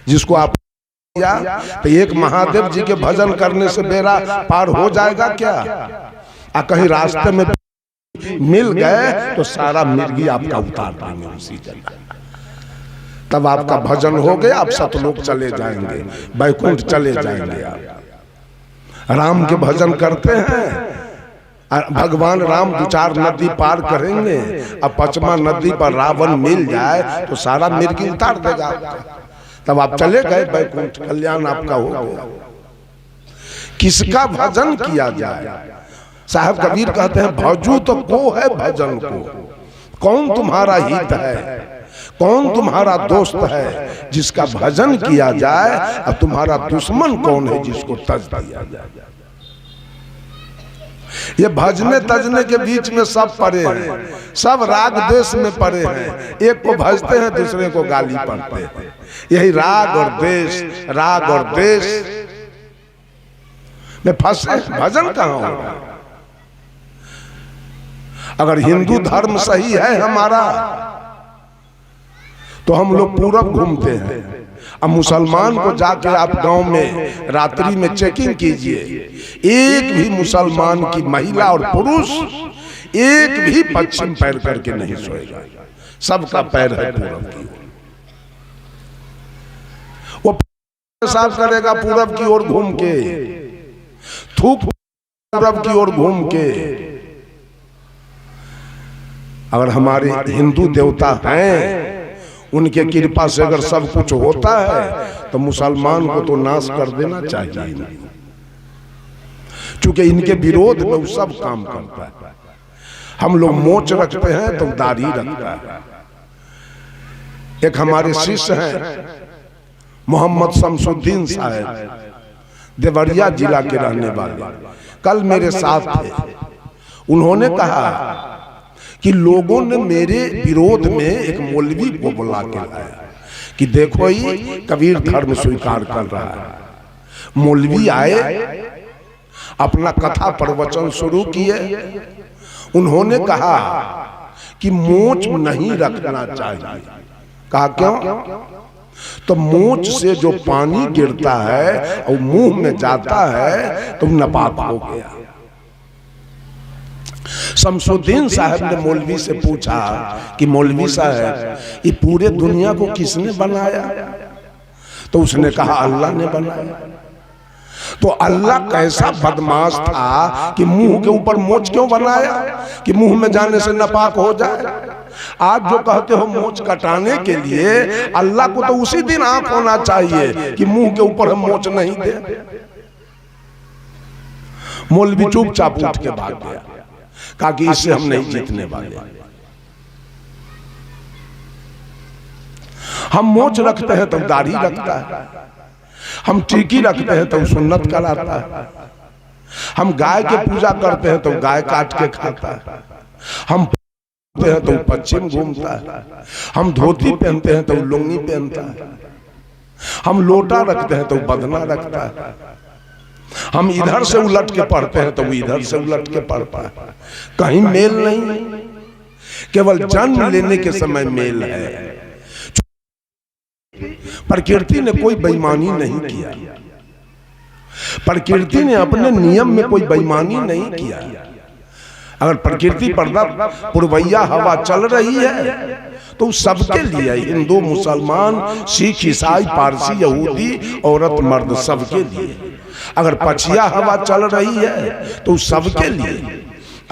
जिसको आप या तो एक महादेव जी के भजन करने से बेड़ा पार हो जाएगा क्या? कहीं रास्ते में मिल गए तो सारा मिर्गी आपका उतार देंगे उसी जगह। तब आपका भजन हो गया, आप सतलोक चले जाएंगे, बैकुंठ चले जाएंगे। आप राम के भजन करते हैं, भगवान राम 2-4 नदी पार करेंगे, अब 5वां नदी पर रावण मिल जाए तो सारा मिर्गी उतार देगा आपका। तब आप चले गए बैकुंठ, कल्याण आपका हो गया। किसका भजन किया जाए? साहब कबीर कहते हैं भजू तो को है भजन को, कौन तुम्हारा हित है, कौन तुम्हारा दोस्त है जिसका भजन किया जाए, अब तुम्हारा दुश्मन कौन है जिसको तज दिया जाए। ये भजने तजने के बीच में सब पड़े हैं, सब राग देश में पड़े हैं। एक को भजते हैं, दूसरे को गाली पड़ते हैं। यही राग और देश, राग और देश में फंसे। भजन कहाँ होगा? अगर हिंदू धर्म सही है हमारा तो हम लोग पूरब घूमते हैं। अब मुसलमान को जाके आप गांव में रात्रि में चेकिंग कीजिए, एक भी मुसलमान की महिला और पुरुष एक भी पश्चिम पैर करके नहीं सोएगा, सबका पैर है पूरब की ओर। वो साफ करेगा पूरब की ओर घूम के, थूक पूरब की ओर घूम के। अगर हमारे हिंदू देवता हैं, उनके कृपा से अगर सब कुछ होता है तो मुसलमान को तो नाश कर देना चाहिए, क्योंकि इनके विरोध में वो सब काम करता है। हम लोग मोच रखते हैं तो दाढ़ी रखता है। एक हमारे शिष्य हैं मोहम्मद शमसुद्दीन साहब, देवरिया जिला के रहने वाले, कल मेरे साथ थे। उन्होंने कहा कि लोगों ने मेरे विरोध में एक मौलवी को बुला के लाया कि देखो ये कबीर धर्म स्वीकार कर रहा है। मौलवी आए, अपना कथा प्रवचन शुरू किए। उन्होंने कहा कि मोच नहीं रखना चाहिए। कहा क्यों? तो मोच से जो पानी गिरता है और मुंह में जाता है तो नापाक हो गया। शमसुद्दीन साहब ने मौलवी से पूछा कि मौलवी साहब ये पूरे दुनिया को किसने बनाया? तो उसने कहा अल्लाह ने बनाया। तो अल्लाह कैसा बदमाश था कि मुंह के ऊपर मोच क्यों बनाया कि मुंह में जाने से नापाक हो जाए? आज जो कहते हो मोच कटाने के लिए, अल्लाह को तो उसी दिन आंख होना चाहिए कि मुंह के ऊपर हम मोच नहीं दे। मौलवी चुपचाप उठ के भाग गया, कहा कि इससे हम नहीं जीतने वाले। हम मोच रखते हैं तो दाढ़ी रखता है, हम टीकी रखते हैं तो सुन्नत कराता है, हम गाय के पूजा करते हैं तो गाय काट के खाता है, हम पहनते हैं तो पश्चिम घूमता है, हम धोती पहनते हैं तो लुंगी पहनता है, हम लोटा रखते हैं तो बदना रखता है, हम इधर से उलट के पढ़ते हैं तो वो इधर से उलट के पढ़ता है। कहीं मेल नहीं, केवल जन्म लेने के समय मेल है। प्रकृति ने कोई बेईमानी नहीं किया, प्रकृति ने अपने नियम में कोई बेईमानी नहीं किया। अगर प्रकृति पर पुरवैया हवा चल रही है तो सबके लिए, हिंदू मुसलमान सिख ईसाई पारसी यहूदी औरत मर्द सबके लिए। अगर पछिया हवा चल रही है तो सबके लिए,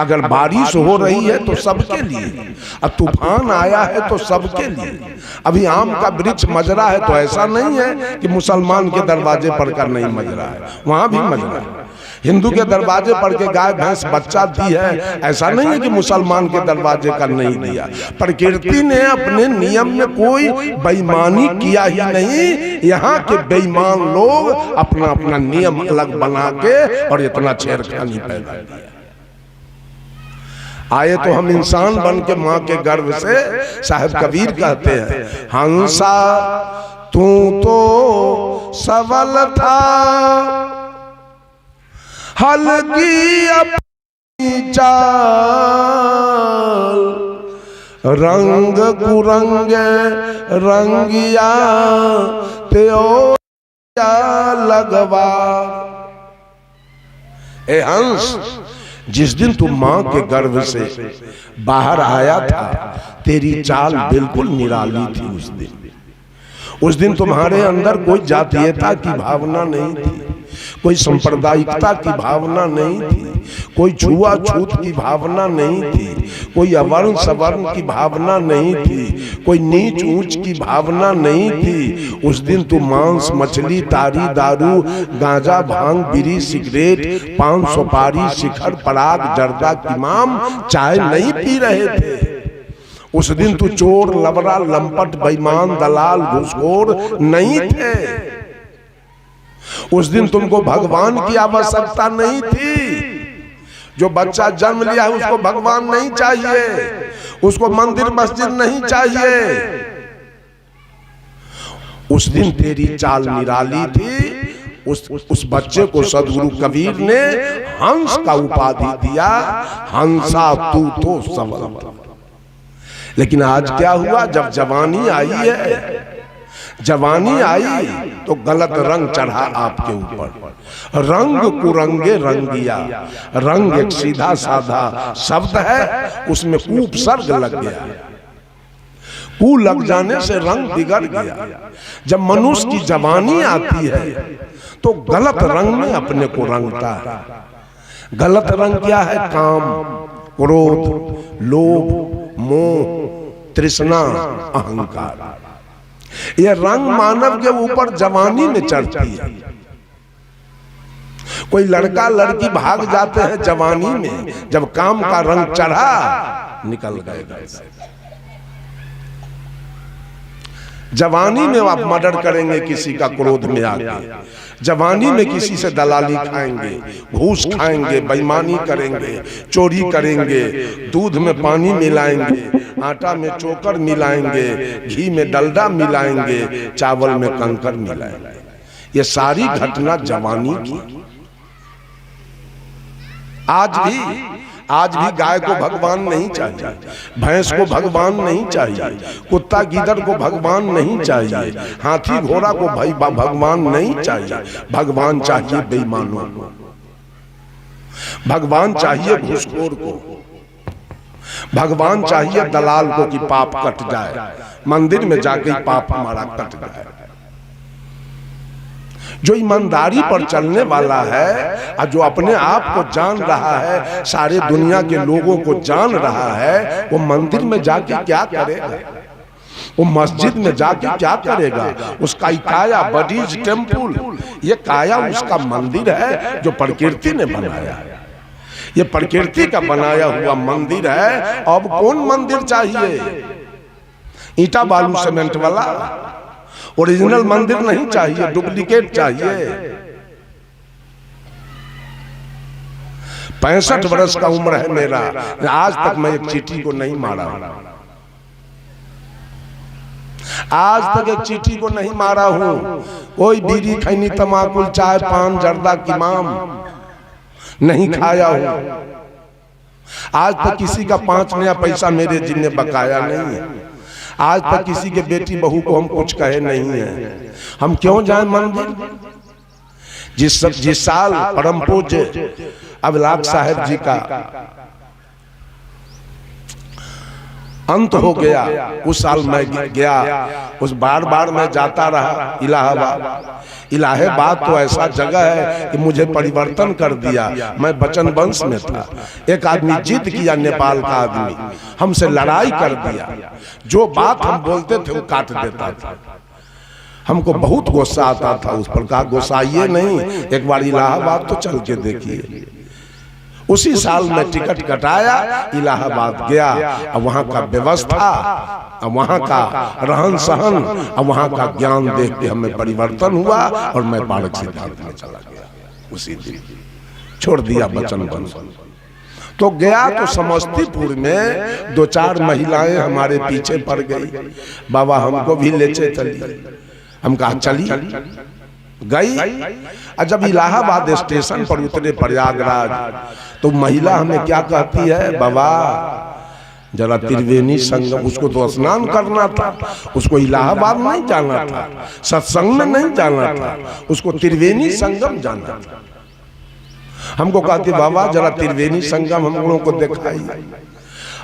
अगर बारिश हो रही है तो सबके लिए, अब तूफान आया है तो सबके लिए। अभी आम का वृक्ष मज रहा है तो ऐसा नहीं है कि मुसलमान के दरवाजे पर का नहीं मज रहा है, वहां भी मज रहा है। हिंदू के दरवाजे पर के गाय भैंस बच्चा दी है, ऐसा नहीं है कि मुसलमान के दरवाजे का नहीं दिया। प्रकृति ने अपने नियम में कोई बेईमानी किया ही नहीं। यहाँ के बेईमान लोग अपना अपना नियम अलग बना के और इतना छेड़खानी पैदा किया। आए तो हम इंसान बन के माँ के गर्भ से। साहब कबीर कहते हैं, हंसा तू तो सबल था, हल्की अपनी चाल, रंग कुरंगे रंगिया त्यो लगवा। ए हंस, जिस दिन तू मां के गर्भ से बाहर आया था, तेरी चाल बिल्कुल निराली थी। उस दिन तुम्हारे अंदर कोई जातीयता की भावना नहीं थी, कोई सांप्रदायिकता की भावना नहीं थी, कोई छुआछूत की भावना नहीं थी, कोई अवर्ण सवर्ण की भावना नहीं थी, कोई नीच ऊंच की भावना नहीं थी। उस दिन तू मांस, मछली, तारी, दारू, गांजा, भांग, बीड़ी, सिगरेट, पान, सुपारी, शिखर, पराग, जर्दा, किमाम, चाय नहीं पी रहे थे। उस दिन तू चोर, लबरा, लंपट, बेईमान, दलाल, घूसखोर नहीं थे। उस दिन तुमको भगवान की आवश्यकता नहीं थी। जो बच्चा जन्म लिया है उसको भगवान नहीं चाहिए, उसको मंदिर मस्जिद नहीं चाहिए। उस दिन तेरी चाल निराली थी। उस बच्चे को सदगुरु कबीर ने हंस का उपाधि दिया, हंसा तू तो सबल। लेकिन आज क्या हुआ, जब जवानी आई है, जवानी आई तो गलत रंग चढ़ा आपके ऊपर। रंग कुरंगे रंगिया, रंग एक सीधा साधा शब्द है, उसमें उपसर्ग लग गया। कु लग जाने से रंग बिगड़ गया। जब मनुष्य की जवानी आती है तो गलत रंग में अपने को रंगता है। गलत रंग क्या है? काम, क्रोध, लोभ, मोह, तृष्णा, अहंकार। यह रंग मानव के ऊपर जवानी में चढ़ती है। कोई लड़का लड़की भाग जाते हैं जवानी में, जब काम का रंग चढ़ा निकल गए। जवानी में आप मर्डर करेंगे किसी का क्रोध में आके, जवानी में किसी से दलाली खाएंगे, घूस खाएंगे, बेईमानी करेंगे, चोरी करेंगे, दूध में पानी मिलाएंगे, आटा में चोकर मिलाएंगे, घी में डलडा मिलाएंगे, चावल में कंकर मिलाएंगे। ये सारी घटना जवानी की। आज भी गाय को भगवान नहीं चाहिए, भैंस को भगवान नहीं चाहिए, कुत्ता गीदड़ को भगवान नहीं चाहिए, हाथी घोड़ा को भाई भगवान नहीं चाहिए। भगवान चाहिए बेईमानों को, भगवान चाहिए घूसखोर को, भगवान चाहिए दलाल को कि पाप कट जाए, मंदिर में जाके पाप हमारा कट जाए। जो ईमानदारी पर चलने वाला है और जो अपने आप को जान रहा है, सारे दुनिया के लोगों को जान रहा है, वो मंदिर में जाके क्या करेगा? वो मस्जिद में जाके क्या करेगा? उसका काया बडीज टेम्पल, ये काया उसका मंदिर है जो प्रकृति ने बनाया है। ये प्रकृति का बनाया हुआ मंदिर है। अब कौन मंदिर चाहिए? ईटा बालू सीमेंट वाला? ओरिजिनल मंदिर नहीं चाहिए, डुप्लीकेट चाहिए। 65 वर्ष का उम्र है मेरा, आज तक मैं एक चींटी को नहीं मारा। आज तक एक चींटी को नहीं मारा हूं। कोई बीड़ी, खैनी, तमाकुल, चाय, पान, जर्दा, किमाम नहीं खाया हूं। आज तक किसी का 5 नया पैसा मेरे जिम्मे बकाया नहीं है। आज तक किसी के बेटी बहू को हम कुछ कहे नहीं है। हम क्यों जाएं मंदिर? जिस साल परम पूज्य अभिलाष साहब जी का अंत हो गया, उस साल मैं गया। उस बार मैं जाता रहा इलाहाबाद। इलाहाबाद तो ऐसा जगह है कि मुझे परिवर्तन कर दिया। मैं बचन वंश में था। एक आदमी जिद किया, नेपाल का आदमी, हमसे लड़ाई कर दिया। जो बात हम बोलते थे वो काट देता था। हमको बहुत गुस्सा आता था उस पर। कहा गुस्साइए नहीं, एक बार इलाहाबाद तो चल के देखिए। उसी साल में टिकट कटाया, इलाहाबाद गया। और वहां का व्यवस्था, और वहां का रहन सहन, और वहां का ज्ञान देख के हमें परिवर्तन हुआ और मैं बालक सिद्धांत में चला गया। उसी दिन छोड़ दिया बचन वंश। तो गया तो समस्तीपुर में 2-4 महिलाएं हमारे पीछे पड़ गई। बाबा हमको भी ले चलिए। हम कहा चलिए। गई। और जब इलाहाबाद स्टेशन पर उतरे प्रयागराज, तो महिला हमें क्या कहती है? बाबा जरा त्रिवेणी संगम, उसको तो स्नान करना था, उसको इलाहाबाद नहीं जाना था, सत्संग में नहीं जाना था, उसको त्रिवेणी संगम जाना था। हमको कहते बाबा जरा त्रिवेणी संगम हम लोगों को दिखाइए।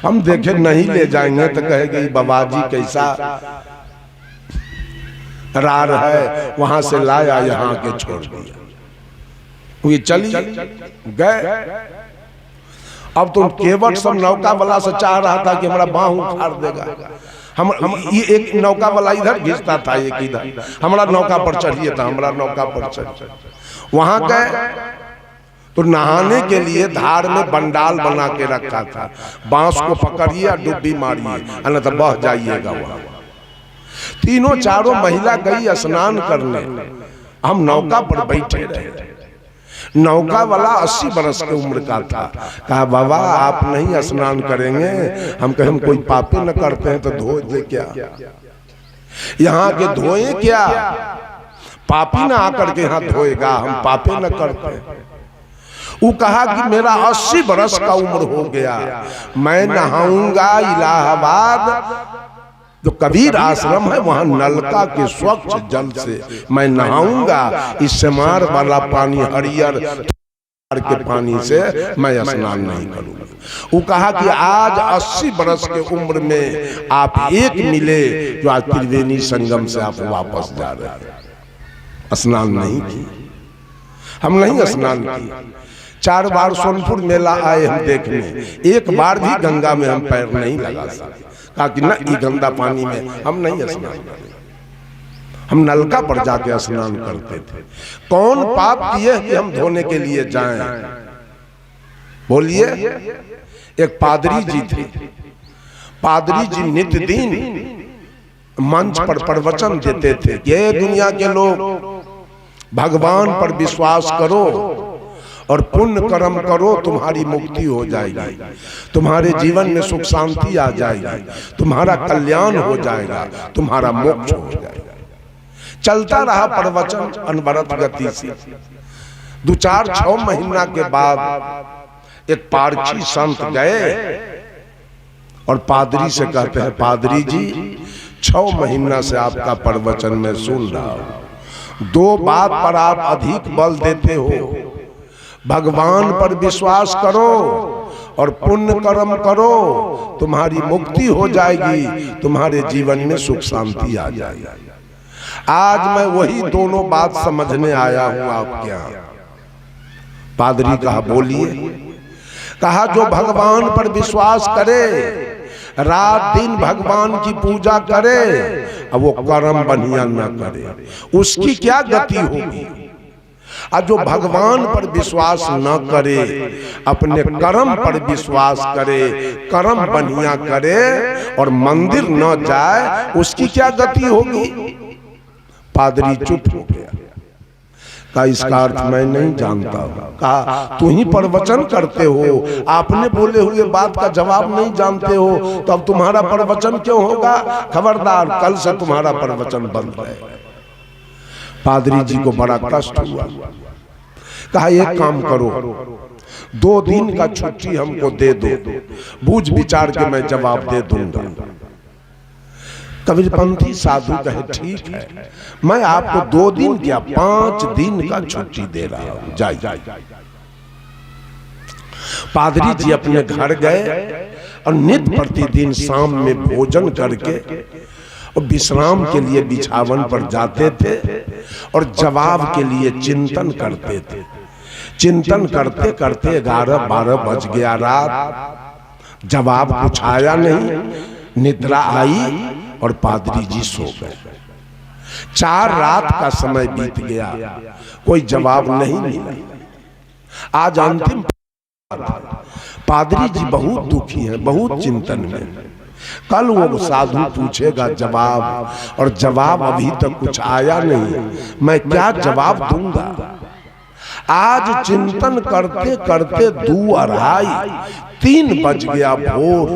हम देखे नहीं ले जाएंगे तो कहेगी बाबा जी कैसा रार है, वहां से लाया यहाँ के छोड़ दिया। ये चली गए। अब तो केवट सब नौका वाला से चाह रहा था कि हमारा बाहु उखाड़ देगा। हम ये एक नौका वाला इधर घिसता था, एक इधर, हमारा नौका पर चढ़िए था, हमारा नौका पर चढ़िए। वहां गए तो नहाने के लिए धार में बंडाल बना के रखा था, बांस को पकड़िए डुब्बी मारिए अन्य तो बह जाइएगा वहां। तीनों चारों महिला गई स्नान करने, हम नौका पर बैठे रहे। नौका वाला 80 बरस की उम्र का था। कहा बाबा आप नहीं स्नान करेंगे? हम कहे हम कोई पापी न करते हैं तो धो दे क्या, यहाँ के धोए क्या? पापी ना आकर के यहाँ धोएगा, हम पापी न करते। वो कहा कि मेरा 80 बरस का उम्र हो गया, मैं नहाऊंगा इलाहाबाद तो कबीर आश्रम है, वहां नलका के स्वच्छ जल से मैं नहाऊंगा, इस सेमार वाला पानी हरियर के पानी से मैं स्नान नहीं करूंगा। वो कहा कि आज 80 बरस के उम्र में आप एक मिले जो आज त्रिवेणी संगम से आप वापस जा रहे हैं, स्नान नहीं की। हम नहीं स्नान किए। 4 बार सोनपुर मेला आए हम देखने, एक बार भी गंगा में हम पैर नहीं लगा सके। कहा कि ना ये गंदा पानी में हम नहीं स्नान करेंगे, हम नलका पर जाके स्नान करते थे। कौन पाप किए कि हम धोने के लिए जाएं? बोलिए। एक पादरी जी थे, पादरी जी नित्य दिन मंच पर प्रवचन देते थे कि ये दुनिया के लोग भगवान पर विश्वास करो और पुण्य कर्म करो, तुम्हारी मुक्ति हो जाएगी, तुम्हारे जीवन में सुख शांति आ जाएगी, तुम्हारा कल्याण हो जाएगा, तुम्हारा मोक्ष हो जाएगा। चलता रहा प्रवचन अनवरत गति से। 2-4-6 महीना के बाद एक पारखी संत गए और पादरी से कहते हैं पादरी जी 6 महीना से आपका प्रवचन में सुन रहा हूं, 2 बात पर आप अधिक बल देते हो, भगवान पर विश्वास करो और पुण्य कर्म करो, तुम्हारी मुक्ति हो जाएगी, तुम्हारे जीवन में सुख शांति आ जाएगी। आज मैं वही दोनों बात समझने आया हूं आपके यहाँ। पादरी कहा बोलिए। कहा जो भगवान पर विश्वास करे, रात दिन भगवान की पूजा करे, अब वो कर्म बढ़िया न करे, उसकी क्या गति होगी? और जो भगवान पर विश्वास न करे, अपने कर्म पर विश्वास करे, कर्म बढ़िया करे और मंदिर न जाए, उसकी क्या गति होगी? पादरी चुप हो गया। कहा इसका अर्थ मैं नहीं जानता। कहा तू ही प्रवचन करते हो, आपने बोले हुए बात का जवाब नहीं जानते हो, तो अब तुम्हारा प्रवचन क्यों होगा? खबरदार, कल से तुम्हारा प्रवचन बंद है। पादरी जी को बड़ा कष्ट हुआ। कहा एक काम करो, 2 दिन का छुट्टी हमको दे दो, बूझ विचार के मैं जवाब दे दूंगा। कबीरपंथी साधु कहे ठीक है, मैं आपको 2 दिन क्या 5 दिन का छुट्टी दे रहा हूं, जाइए। पादरी जी अपने घर गए और नित्य प्रतिदिन शाम में भोजन करके और विश्राम के लिए बिछावन पर जाते थे और जवाब के लिए चिंतन करते थे। चिंतन करते करते 11-12 बज गया रात, जवाब कुछ आया नहीं, निद्रा आई और पादरी जी सो गए। 4 रात का समय बीत गया, कोई जवाब नहीं मिला। आज अंतिम पादरी जी बहुत दुखी हैं, बहुत चिंतन में। कल वो साधु पूछेगा जवाब, और जवाब अभी तक कुछ आया नहीं, मैं क्या जवाब दूंगा? आज चिंतन करते करते 2-2:30-3 बज गया भोर,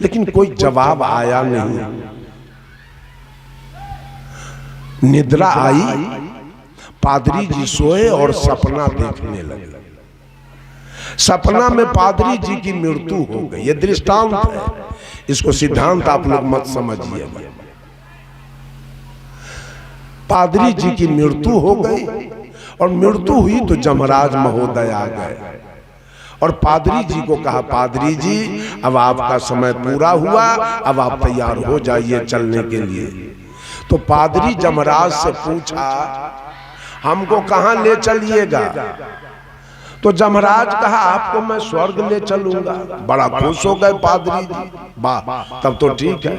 लेकिन कोई जवाब आया नहीं। निद्रा आई, पादरी जी सोए और सपना देखने लगे। सपना में पादरी जी की मृत्यु हो गई। ये दृष्टांत है, इसको सिद्धांत आप लोग मत समझिएगा। पादरी जी की मृत्यु हो गई और मृत्यु हुई तो जमराज महोदय आ गए और पादरी जी को कहा, पादरी जी अब आपका समय पूरा हुआ, अब आप तैयार हो जाइए चलने के लिए। तो पादरी जमराज से पूछा, हमको कहां ले चलिएगा? तो जमराज कहा, आपको मैं स्वर्ग ले चलूंगा। बड़ा खुश हो गए पादरी जी, वाह तब तो ठीक है,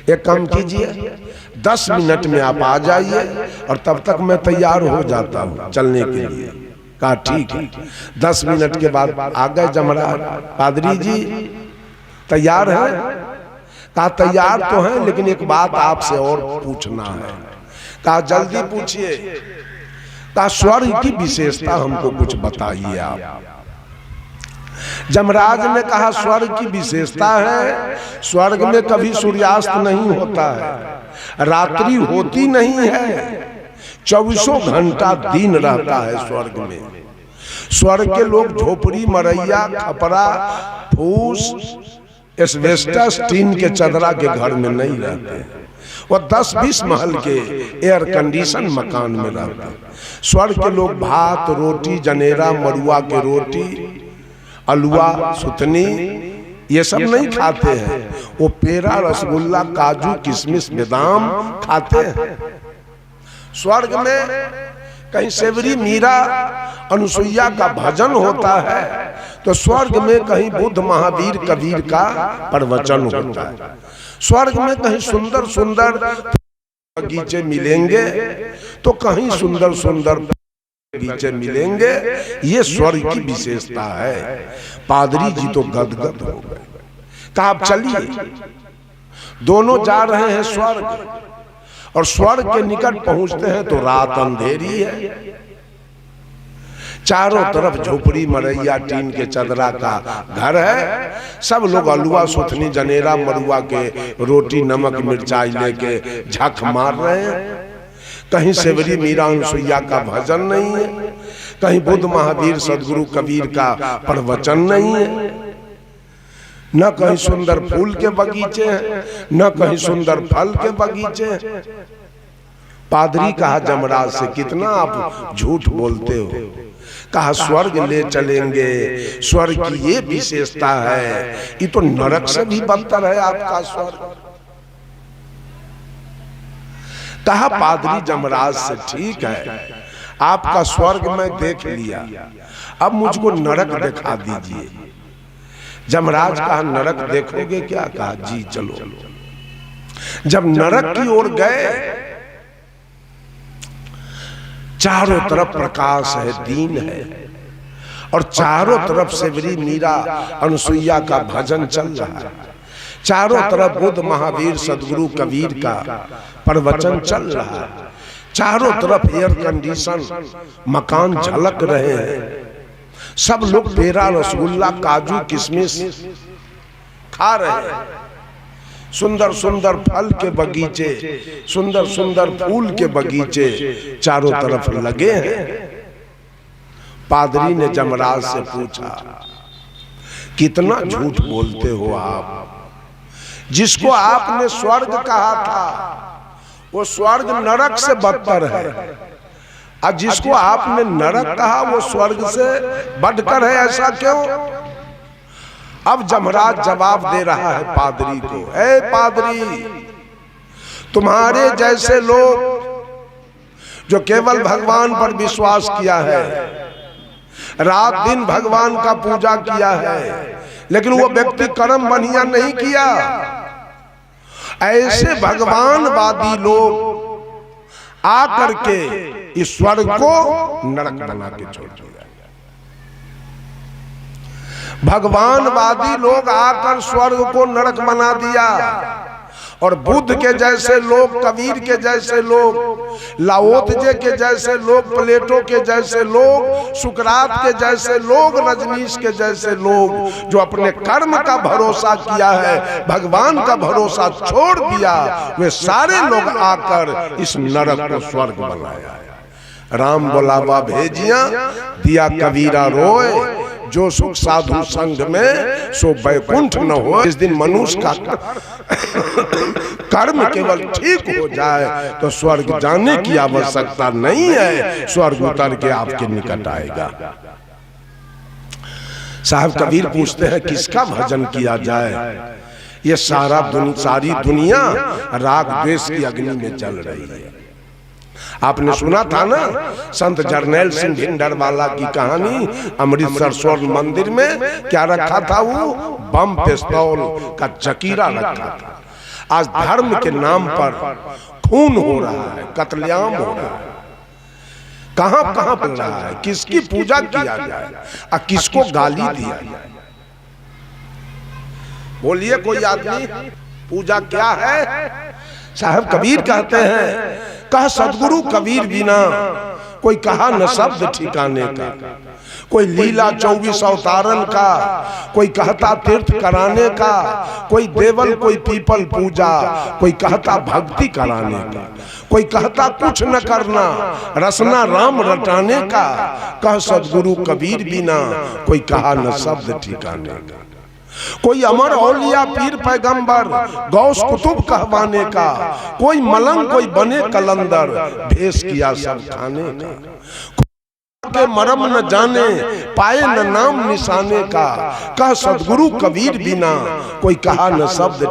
एक काम कीजिए 10 मिनट में आप आ जाइए और तब तक मैं तैयार हो जाता हूं चलने के लिए। कहा ठीक है। 10 मिनट के बाद आ गए जमराज। पादरी जी तैयार है? कहा तैयार तो है, लेकिन एक बात आपसे और पूछना है। कहा जल्दी पूछिए। कहा स्वर्ग की विशेषता हमको कुछ बताइए आप। जमराज ने कहा स्वर्ग की विशेषता है, स्वर्ग में कभी सूर्यास्त नहीं होता है, रात्रि होती नहीं है, 24 घंटा दिन रहता है स्वर्ग में। स्वर्ग के लोग झोपड़ी, मरैया, खपरा, फूस, एस्बेस्टस, टीन के चदरा के घर में नहीं रहते, वो 10-20 महल के एयर कंडीशन मकान में रहते। स्वर्ग के लोग भात, रोटी, जनेरा, मरुआ के रोटी, अलुआ, सुतनी ये सब नहीं खाते हैं, वो पेड़ा, रसगुल्ला, काजू, किशमिश, बादाम खाते हैं। स्वर्ग में कहीं सेवरी, मीरा, अनुसुईया का भजन होता है, तो स्वर्ग में कहीं बुद्ध, महावीर, कबीर का प्रवचन होता है। स्वर्ग में कहीं सुंदर सुंदर बगीचे मिलेंगे तो कहीं सुंदर सुंदर बगीचे मिलेंगे। ये स्वर्ग की विशेषता है। पादरी जी तो गदगद हो गए। कहा आप चलिए। दोनों जा रहे हैं स्वर्ग, और स्वर्ग के निकट पहुंचते हैं तो रात अंधेरी है। चारों तरफ झोपड़ी, मरैया, टीन के चदरा का घर है। सब लोग अलुआ, सुथनी, जनेरा, मरुआ के रोटी, नमक, मिर्चाई लेके झक मार रहे हैं। कहीं सेवरी, मीरा, अनुसुईया का भजन नहीं है, कहीं बुद्ध, महावीर, सदगुरु, कबीर का प्रवचन नहीं है, न कहीं सुंदर फूल के बगीचे हैं, न कहीं सुंदर फल के बगीचे हैं। पादरी कहा जमराज से, कितना आप झूठ बोलते हो। कहा स्वर्ग ले चलेंगे, स्वर्ग की ये विशेषता है, ये तो नरक से भी बदतर है आपका स्वर्ग। कहा पादरी जमराज से, ठीक है आपका स्वर्ग मैं देख लिया, अब मुझको नरक दिखा दीजिए। जमराज कहा नरक देखोगे क्या? कहा जी चलो। जब नरक की ओर गए, चारों तरफ प्रकाश है, दीन है, और चारों तरफ सेवरी, मीरा, अनुसुईया का भजन चल रहा है। चारों तरफ बुद्ध, महावीर, सदगुरु, कबीर का प्रवचन चल रहा है। चारों तरफ एयर कंडीशन मकान झलक रहे हैं। सब लोग पेड़ा, रसगुल्ला, काजू, किशमिश खा रहे हैं। सुंदर सुंदर फल के बगीचे, सुंदर सुंदर फूल के बगीचे चारों तरफ लगे हैं। पादरी ने जमराज से पूछा, कितना झूठ बोलते हो आप? जिसको आपने स्वर्ग कहा था वो स्वर्ग नरक से बदतर है, और जिसको आपने नरक कहा वो स्वर्ग से बढ़कर है, ऐसा क्यों? अब जमराज जवाब दे रहा है पादरी को, ए पादरी, तुम्हारे जैसे लोग जो केवल भगवान पर विश्वास किया है, रात दिन भगवान का पूजा किया है, लेकिन वो व्यक्ति कर्म बढ़िया नहीं किया, ऐसे भगवानवादी लोग आकर के इस स्वर्ग को नरक बना के छोड़ दिया। भगवानवादी लोग आकर स्वर्ग को नरक बना दिया, और बुद्ध के जैसे लोग, कबीर के जैसे लोग, लाओत्जे के जैसे लोग, प्लेटो के जैसे लोग, सुकरात के जैसे लोग, रजनीश के जैसे लोग जो अपने कर्म का भरोसा किया है, भगवान का भरोसा छोड़ दिया, वे सारे लोग आकर इस नरक को स्वर्ग बनाया। राम बुलावा भेजिया, दिया कबीरा रोए, जो सुख साधु संग में सो बैकुंठ न हो। इस दिन मनुष्य का कर्म केवल ठीक हो जाए तो स्वर्ग जाने की आवश्यकता नहीं है, स्वर्ग उतर के आपके निकट आएगा। साहब कबीर पूछते हैं किसका भजन किया जाए? ये सारी दुनिया राग द्वेष की अग्नि में जल रही है। आपने सुना था ना संत जरनैल सिंह भिंडरवाला की कहानी, अमृतसर स्वर्ण मंदिर में क्या रखा था? वो बम पिस्तौल का जकीरा रखा था। आज धर्म के नाम पर खून हो रहा है, कत्लेआम हो रहा है, कहां कहां पड़ रहा है, किसकी पूजा किया जाए और किसको गाली दिया जाए? बोलिए कोई आदमी पूजा क्या है? साहब कबीर कहते हैं कहा सदगुरु कबीर बिना कोई कहा न शब्द ठिकाने का, कोई लीला 24 अवतारन का, कोई कहता तीर्थ कराने का, कोई देवल कोई पीपल पूजा, कोई कहता भक्ति कराने का, कोई कहता कुछ न करना रसना राम रटाने का। कह सदगुरु कबीर बिना कोई कहा न शब्द ठिकाने का, कोई अमर औलिया पीर पैगंबर गौस कुतुब कहवाने का, कोई मलंग कोई बने कलंदर भेष किया सब खाने का, के मरम न जाने पाए न नाम निशाने का। कह सदगुरु कबीर बिना कोई कहा न शब्द